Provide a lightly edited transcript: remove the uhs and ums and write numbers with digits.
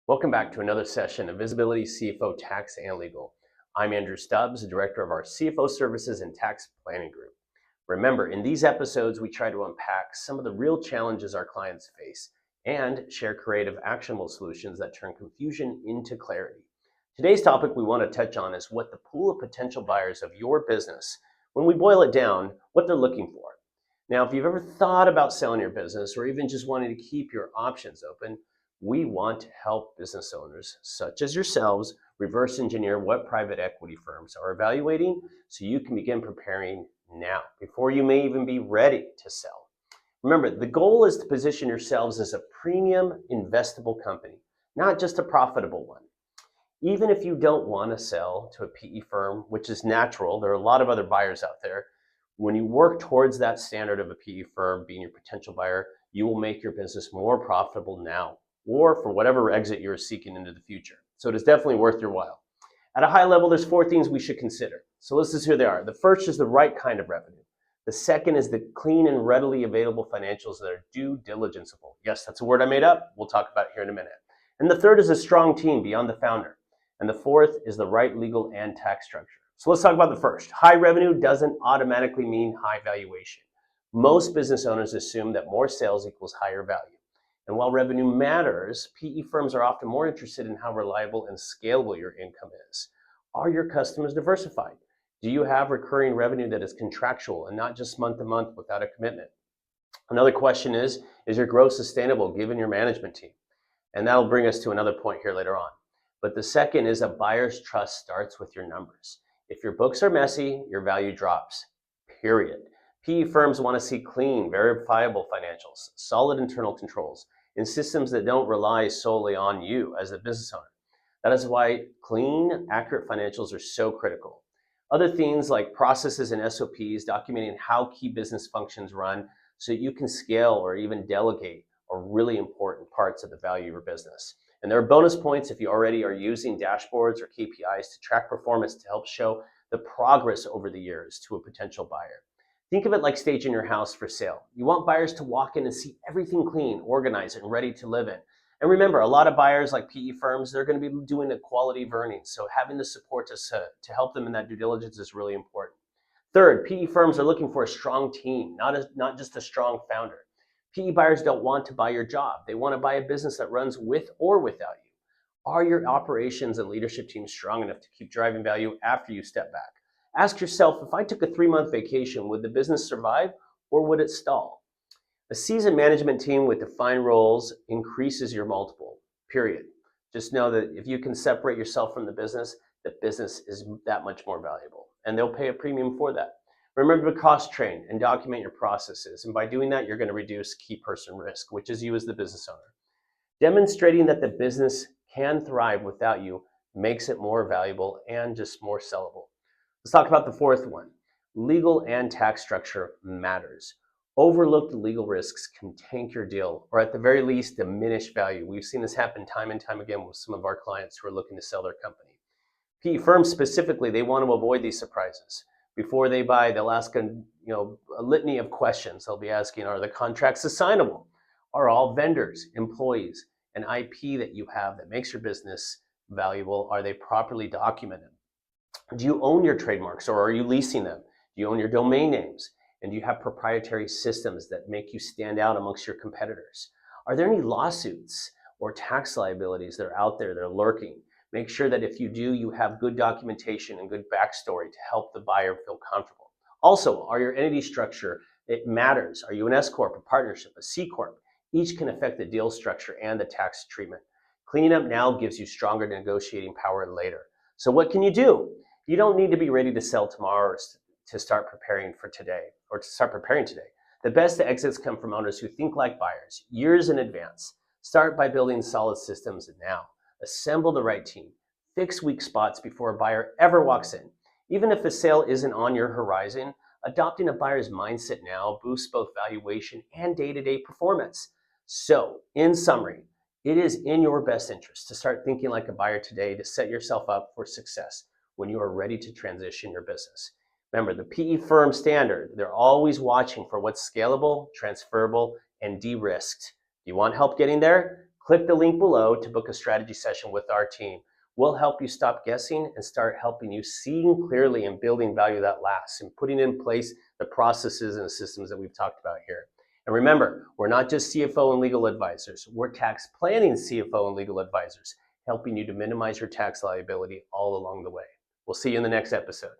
Welcome back to another session of Visibility CFO Tax and Legal. I'm Andrew Stubbs, the director of our CFO Services and Tax Planning Group. Remember, in these episodes, we try to unpack some of the real challenges our clients face and share creative, actionable solutions that turn confusion into clarity. Today's topic we want to touch on is what the pool of potential buyers of your business, when we boil it down, what they're looking for. Now, if you've ever thought about selling your business or even just wanting to keep your options open, we want to help business owners, such as yourselves, reverse engineer what private equity firms are evaluating so you can begin preparing now, before you may even be ready to sell. Remember, the goal is to position yourselves as a premium investable company, not just a profitable one. Even if you don't want to sell to a PE firm, which is natural, there are a lot of other buyers out there. When you work towards that standard of a PE firm being your potential buyer, you will make your business more profitable now, or for whatever exit you're seeking into the future. So it is definitely worth your while. At a high level, there's 4 things we should consider. So let's just hear they are. The first is the right kind of revenue. The second is the clean and readily available financials that are due diligenceable. Yes, that's a word I made up. We'll talk about it here in a minute. And the third is a strong team beyond the founder. And the fourth is the right legal and tax structure. So let's talk about the first. High revenue doesn't automatically mean high valuation. Most business owners assume that more sales equals higher value. And while revenue matters, PE firms are often more interested in how reliable and scalable your income is. Are your customers diversified? Do you have recurring revenue that is contractual and not just month to month without a commitment? Another question is your growth sustainable given your management team? And that'll bring us to another point here later on. But the second is a buyer's trust starts with your numbers. If your books are messy, your value drops, period. PE firms want to see clean, verifiable financials, solid internal controls, and systems that don't rely solely on you as a business owner. That is why clean, accurate financials are so critical. Other things like processes and SOPs documenting how key business functions run so that you can scale or even delegate are really important parts of the value of your business. And there are bonus points if you already are using dashboards or KPIs to track performance to help show the progress over the years to a potential buyer. Think of it like staging your house for sale. You want buyers to walk in and see everything clean, organized, and ready to live in. And remember, a lot of buyers like PE firms, they're going to be doing a quality of earnings. So having the support to help them in that due diligence is really important. Third, PE firms are looking for a strong team, not just a strong founder. PE buyers don't want to buy your job. They want to buy a business that runs with or without you. Are your operations and leadership teams strong enough to keep driving value after you step back? Ask yourself, if I took a 3-month vacation, would the business survive or would it stall? A seasoned management team with defined roles increases your multiple, period. Just know that if you can separate yourself from the business is that much more valuable, and they'll pay a premium for that. Remember to cross-train and document your processes, and by doing that, you're going to reduce key person risk, which is you as the business owner. Demonstrating that the business can thrive without you makes it more valuable and just more sellable. Let's talk about the fourth one. Legal and tax structure matters. Overlooked legal risks can tank your deal, or at the very least, diminish value. We've seen this happen time and time again with some of our clients who are looking to sell their company. PE firms specifically, they want to avoid these surprises. Before they buy, they'll ask a litany of questions. They'll be asking, are the contracts assignable? Are all vendors, employees, and IP that you have that makes your business valuable, are they properly documented? Do you own your trademarks or are you leasing them? Do you own your domain names? And do you have proprietary systems that make you stand out amongst your competitors? Are there any lawsuits or tax liabilities that are out there that are lurking? Make sure that if you do, you have good documentation and good backstory to help the buyer feel comfortable. Also, are your entity structure, it matters. Are you an S Corp, a partnership, a C Corp? Each can affect the deal structure and the tax treatment. Cleaning up now gives you stronger negotiating power later. So what can you do? You don't need to be ready to sell tomorrow or to start preparing for today or to start preparing today. The best exits come from owners who think like buyers, years in advance. Start by building solid systems now. Assemble the right team. Fix weak spots before a buyer ever walks in. Even if a sale isn't on your horizon, adopting a buyer's mindset now boosts both valuation and day-to-day performance. So, in summary, it is in your best interest to start thinking like a buyer today to set yourself up for success when you are ready to transition your business. Remember, the PE firm standard, they're always watching for what's scalable, transferable, and de-risked. You want help getting there? Click the link below to book a strategy session with our team. We'll help you stop guessing and start helping you seeing clearly and building value that lasts and putting in place the processes and systems that we've talked about here. And remember, we're not just CFO and legal advisors. We're tax planning CFO and legal advisors, helping you to minimize your tax liability all along the way. We'll see you in the next episode.